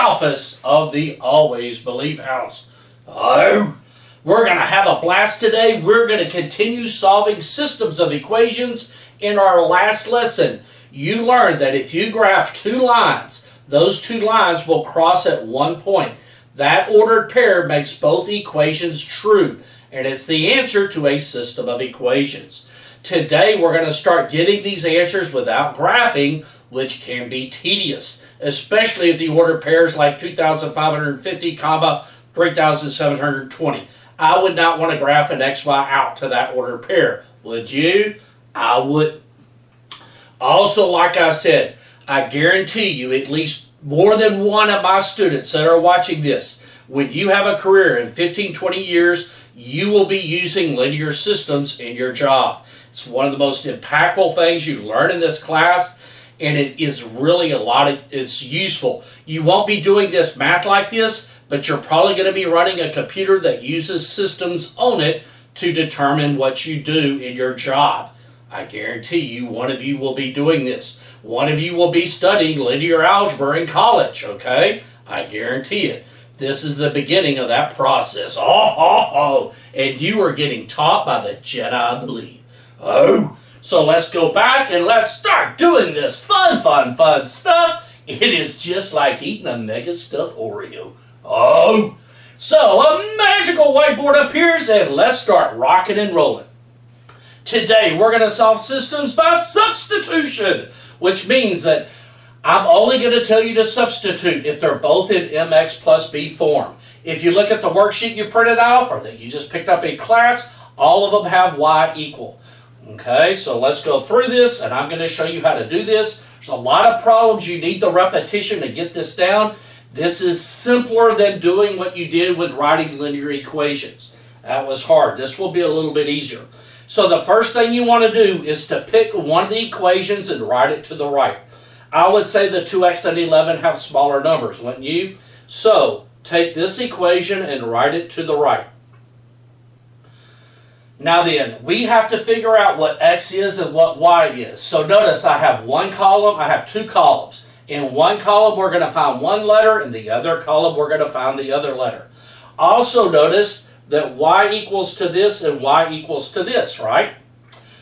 office of the Always Believe House. Oh, we're going to have a blast today. We're going to continue solving systems of equations. In our last lesson, you learned that if you graph two lines, those two lines will cross at one point. That ordered pair makes both equations true, and it's the answer to a system of equations. Today, we're going to start getting these answers without graphing, which can be tedious, especially if the ordered pairs like 2,550, 3,720. I would not want to graph an XY out to that ordered pair. Would you? I would. Also, like I said, I guarantee you at least more than one of my students that are watching this, when you have a career in 15, 20 years, you will be using linear systems in your job. It's one of the most impactful things you learn in this class, and it is really it's useful. You won't be doing this math like this, but you're probably going to be running a computer that uses systems on it to determine what you do in your job. I guarantee you one of you will be doing this. One of you will be studying linear algebra in college, okay? I guarantee it. This is the beginning of that process. And you are getting taught by the Jedi, I believe. So let's go back and let's start doing this fun stuff. It is just like eating a mega stuffed Oreo. So a magical whiteboard appears and let's start rocking and rolling. Today we're going to solve systems by substitution, which means that I'm only going to tell you to substitute if they're both in mx plus b form. If you look at the worksheet you printed off or that you just picked up in class, all of them have y equal. Okay, so let's go through this and I'm going to show you how to do this. There's a lot of problems. You need the repetition to get this down. This is simpler than doing what you did with writing linear equations. That was hard. This will be a little bit easier. So the first thing you want to do is to pick one of the equations and write it to the right. I would say the 2x and 11 have smaller numbers, wouldn't you? So take this equation and write it to the right. Now then, we have to figure out what x is and what y is. So notice I have one column, I have two columns. In one column we're going to find one letter, in the other column we're going to find the other letter. Also notice that y equals to this and y equals to this, right?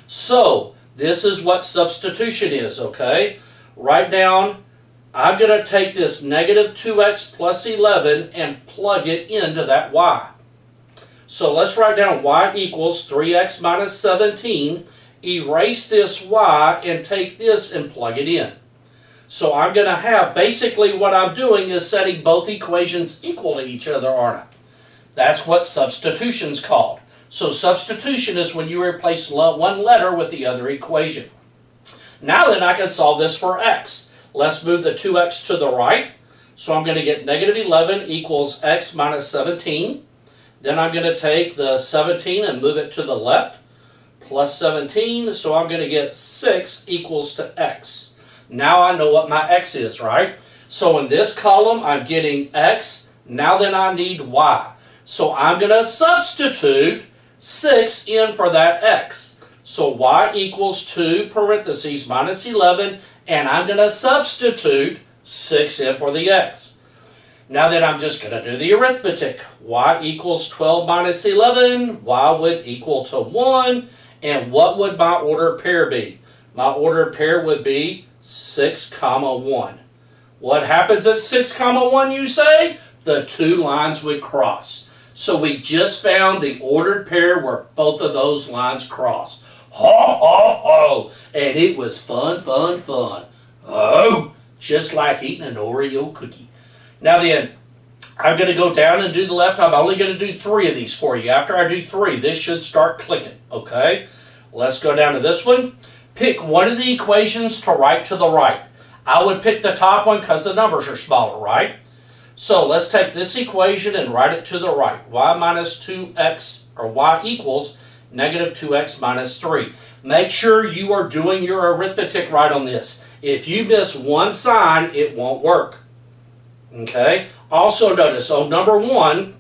So this is what substitution is, okay? Write down, I'm going to take this negative 2x plus 11 and plug it into that y. So let's write down y equals 3x minus 17, erase this y and take this and plug it in. So I'm going to have, basically what I'm doing is setting both equations equal to each other, aren't I? That's what substitution's called. So substitution is when you replace one letter with the other equation. Now then I can solve this for x. Let's move the 2x to the right. So I'm going to get negative 11 equals x minus 17. Then I'm going to take the 17 and move it to the left. Plus 17, so I'm going to get 6 equals to x. Now I know what my x is, right? So in this column I'm getting x. Now then I need y. So I'm going to substitute 6 in for that x. So y equals 2 parentheses minus 11, and I'm going to substitute 6 in for the x. Now then I'm just going to do the arithmetic. Y equals 12 minus 11, y would equal to 1, and what would my ordered pair be? My ordered pair would be 6, 1. What happens at 6, 1, you say? The two lines would cross. So we just found the ordered pair where both of those lines cross. And it was fun. Just like eating an Oreo cookie. Now then, I'm going to go down and do the left. I'm only going to do 3 of these for you. After I do 3, this should start clicking, okay? Let's go down to this one. Pick one of the equations to write to the right. I would pick the top one because the numbers are smaller, right? So let's take this equation and write it to the right. Y minus 2x, or y equals negative 2x minus 3. Make sure you are doing your arithmetic right on this. If you miss one sign, it won't work. Okay? Also notice, on number 1,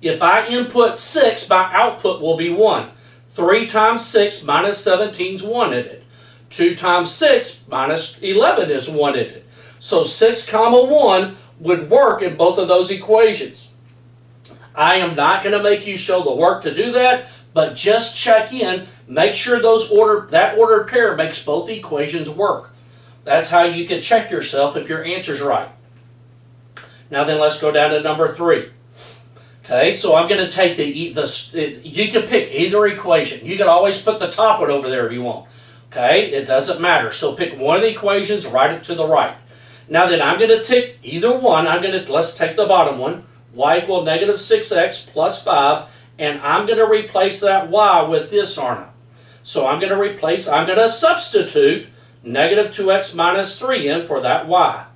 if I input 6, my output will be 1. 3 times 6 minus 17 is 1 in it. 2 times 6 minus 11 is 1 in it. So 6, 1 would work in both of those equations. I am not going to make you show the work to do that, but just check in, make sure that ordered pair makes both equations work. That's how you can check yourself if your answer's right. Now then, let's go down to number 3. Okay, so I'm going to take you can pick either equation. You can always put the top one over there if you want. Okay, it doesn't matter. So pick one of the equations, write it to the right. Now then, I'm going to take either one. Let's take the bottom one. Y equal negative 6x plus 5. And I'm going to replace that y with this, aren't I? So I'm going to substitute negative 2x minus 3 in for that y.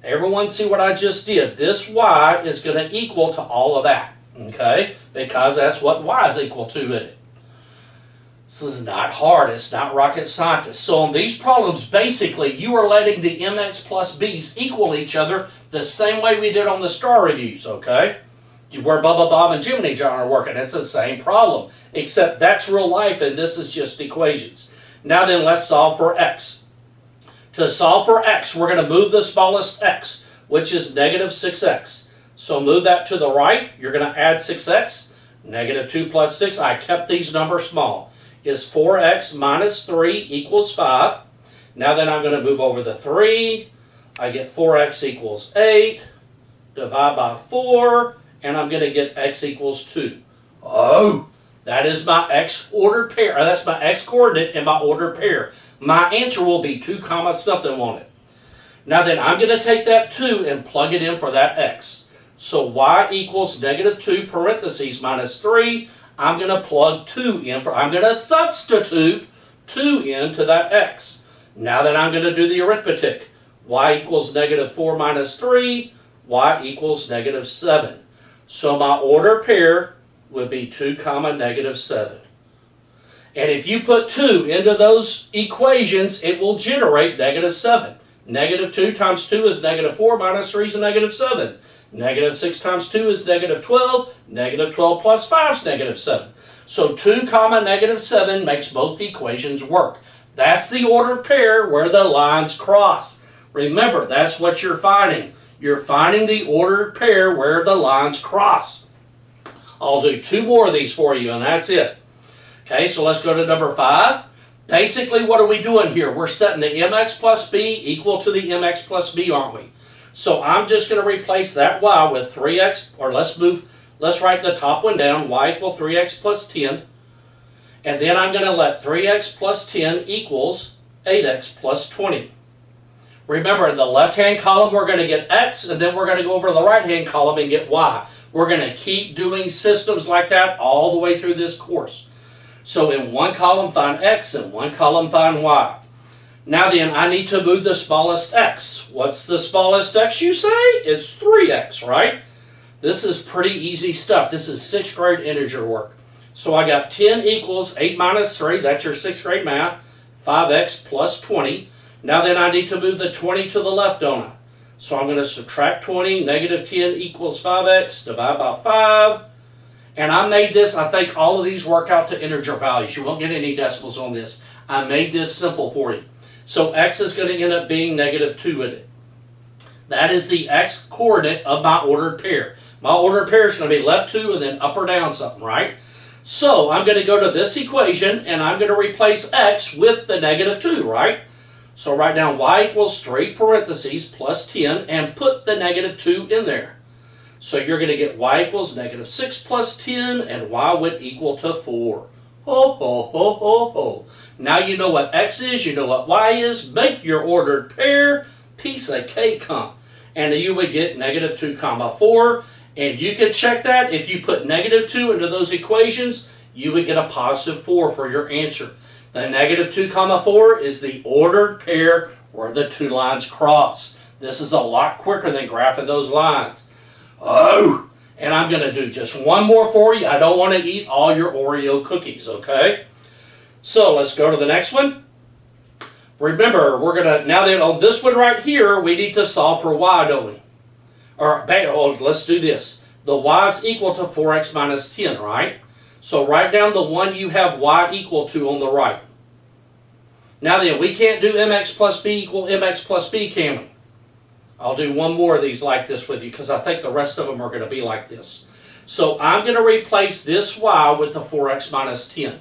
Everyone see what I just did? This y is going to equal to all of that. Okay? Because that's what y is equal to, isn't it? This is not hard. It's not rocket science. So on these problems, basically, you are letting the mx plus b's equal each other the same way we did on the star reviews, okay? Where Bubba Bob and Jiminy John are working. It's the same problem, except that's real life and this is just equations. Now then, let's solve for x. To solve for x, we're going to move the smallest x, which is negative 6x. So move that to the right. You're going to add 6x. Negative 2 plus 6, I kept these numbers small, is 4x minus 3 equals 5. Now then I'm going to move over the 3. I get 4x equals 8. Divide by 4. And I'm going to get x equals 2. Oh, that is my x ordered pair. That's my x coordinate in my ordered pair. My answer will be 2 comma something on it. Now then, I'm going to take that 2 and plug it in for that x. So y equals negative 2 parentheses minus 3. I'm going to plug 2 in. I'm going to substitute 2 into that x. Now that I'm going to do the arithmetic. Y equals negative 4 minus 3. Y equals negative 7. So my ordered pair would be 2 comma negative 7. And if you put 2 into those equations, it will generate negative 7. Negative 2 times 2 is negative 4, minus 3 is negative 7. Negative 6 times 2 is negative 12. Negative 12 plus 5 is negative 7. So 2 comma negative 7 makes both equations work. That's the ordered pair where the lines cross. Remember, that's what you're finding. You're finding the ordered pair where the lines cross. I'll do 2 more of these for you, and that's it. Okay, so let's go to number 5. Basically, what are we doing here? We're setting the mx plus b equal to the mx plus b, aren't we? So I'm just going to replace that y with 3x, or let's write the top one down, y equal 3x plus 10. And then I'm going to let 3x plus 10 equals 8x plus 20. Remember, in the left-hand column, we're going to get x, and then we're going to go over to the right-hand column and get y. We're going to keep doing systems like that all the way through this course. So in one column, find x, and one column, find y. Now then, I need to move the smallest x. What's the smallest x, you say? It's 3x, right? This is pretty easy stuff. This is 6th grade integer work. So I got 10 equals 8 minus 3. That's your 6th grade math. 5x plus 20. Now then I need to move the 20 to the left, don't I? So I'm going to subtract 20, negative 10 equals 5x, divide by 5. And I made this, I think all of these work out to integer values. You won't get any decimals on this. I made this simple for you. So x is going to end up being negative 2 in it. That is the x coordinate of my ordered pair. My ordered pair is going to be left 2 and then up or down something, right? So I'm going to go to this equation and I'm going to replace x with the negative 2, right? So write down y equals 3 parentheses plus 10 and put the negative 2 in there. So you're going to get y equals negative 6 plus 10 and y would equal to 4. Ho, ho, ho, ho, ho. Now you know what x is, you know what y is. Make your ordered pair, piece of cake, huh? And you would get negative 2 comma 4. And you can check that. If you put negative 2 into those equations, you would get a positive 4 for your answer. The negative 2 comma 4 is the ordered pair where the 2 lines cross. This is a lot quicker than graphing those lines. Oh, and I'm going to do just one more for you. I don't want to eat all your Oreo cookies, okay? So let's go to the next one. Remember, we're going to, now that on this one right here, we need to solve for y, don't we? Or, let's do this. The y is equal to 4x minus 10, right? So write down the one you have y equal to on the right. Now then, we can't do mx plus b equal mx plus b, can we? I'll do one more of these like this with you because I think the rest of them are going to be like this. So I'm going to replace this y with the 4x minus 10.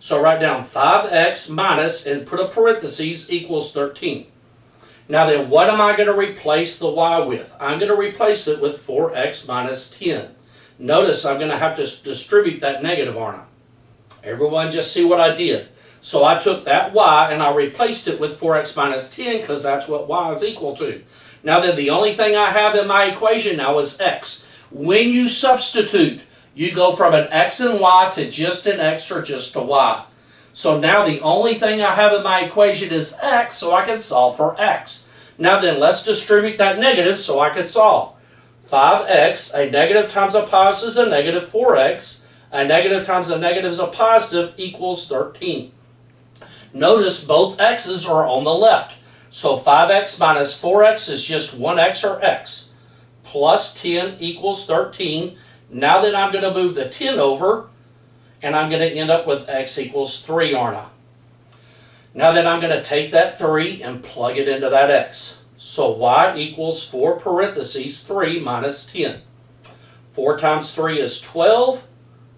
So write down 5x minus, and put a parentheses, equals 13. Now then, what am I going to replace the y with? I'm going to replace it with 4x minus 10. Notice I'm going to have to distribute that negative, aren't I? Everyone just see what I did. So I took that y and I replaced it with 4x minus 10 because that's what y is equal to. Now then, the only thing I have in my equation now is x. When you substitute, you go from an x and y to just an x or just a y. So now the only thing I have in my equation is x, so I can solve for x. Now then, let's distribute that negative so I can solve. 5x, a negative times a positive is a negative 4x. A negative times a negative is a positive, equals 13. Notice both x's are on the left. So 5x minus 4x is just 1x or x. Plus 10 equals 13. Now then, I'm going to move the 10 over, and I'm going to end up with x equals 3, aren't I? Now then, I'm going to take that 3 and plug it into that x. So y equals 4 parentheses 3 minus 10. 4 times 3 is 12.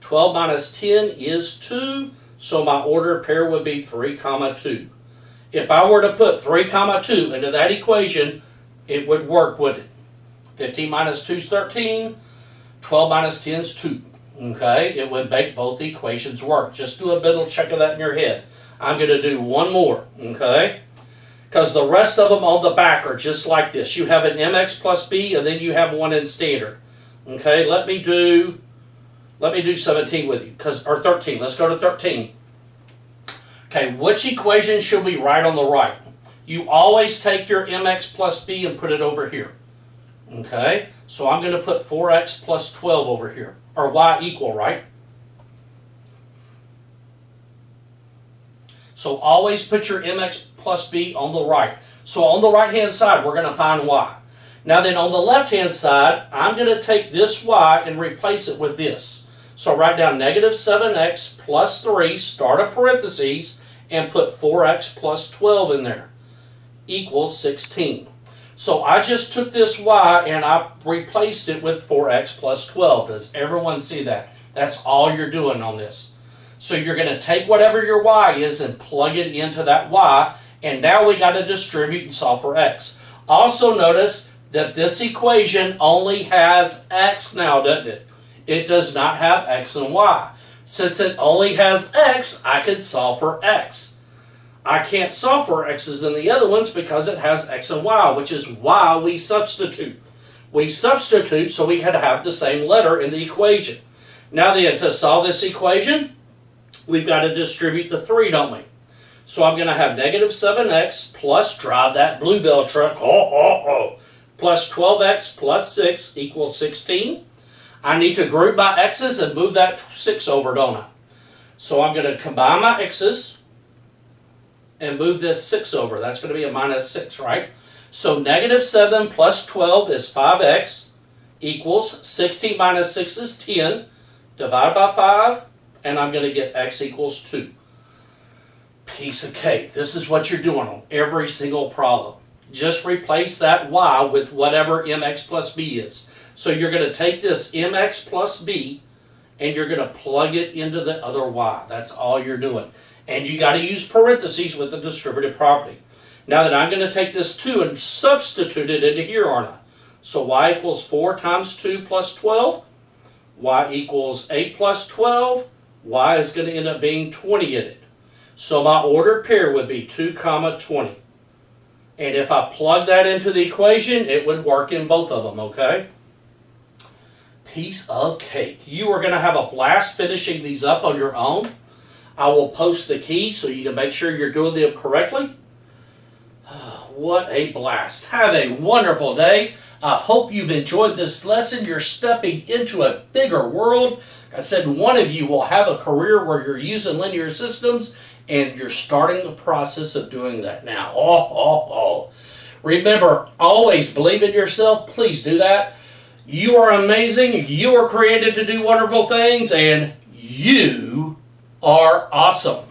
12 minus 10 is 2. So my ordered pair would be 3, 2. If I were to put 3, 2 into that equation, it would work, wouldn't it? 15 minus 2 is 13. 12 minus 10 is 2. Okay, it would make both equations work. Just do a mental check of that in your head. I'm going to do one more, okay? Because the rest of them on the back are just like this. You have an mx plus b, and then you have one in standard. Okay, let me do 17 with you, or 13. Let's go to 13. Okay, which equation should we write on the right? You always take your mx plus b and put it over here. Okay, so I'm going to put 4x plus 12 over here, or y equal, right? So always put your mx plus b on the right. So on the right-hand side, we're going to find y. Now then, on the left-hand side, I'm going to take this y and replace it with this. So write down negative 7x plus 3, start a parentheses, and put 4x plus 12 in there, equals 16. So I just took this y and I replaced it with 4x plus 12. Does everyone see that? That's all you're doing on this. So you're going to take whatever your y is and plug it into that y, and now we got to distribute and solve for x. Also notice that this equation only has x now, doesn't it? It does not have x and y. Since it only has x, I can solve for x. I can't solve for x's in the other ones because it has x and y, which is why we substitute. We substitute so we had to have the same letter in the equation. Now then, to solve this equation, we've got to distribute the 3, don't we? So I'm going to have negative 7x plus, drive that bluebell truck, plus 12x plus 6 equals 16. I need to group my x's and move that 6 over, don't I? So I'm going to combine my x's and move this 6 over. That's going to be a minus 6, right? So negative 7 plus 12 is 5x equals 16 minus 6 is 10. Divide by 5, and I'm going to get x equals 2. Piece of cake. This is what you're doing on every single problem. Just replace that y with whatever mx plus b is. So you're going to take this mx plus b and you're going to plug it into the other y. That's all you're doing. And you got to use parentheses with the distributive property. Now that I'm going to take this 2 and substitute it into here, aren't I? So y equals 4 times 2 plus 12. Y equals 8 plus 12. Y is going to end up being 20 in it. So my ordered pair would be 2, 20. And if I plug that into the equation, it would work in both of them, okay? Piece of cake. You are going to have a blast finishing these up on your own. I will post the key so you can make sure you're doing them correctly. What a blast. Have a wonderful day. I hope you've enjoyed this lesson. You're stepping into a bigger world. I said one of you will have a career where you're using linear systems, and you're starting the process of doing that now. Remember, always believe in yourself. Please do that. You are amazing. You are created to do wonderful things, and you are awesome.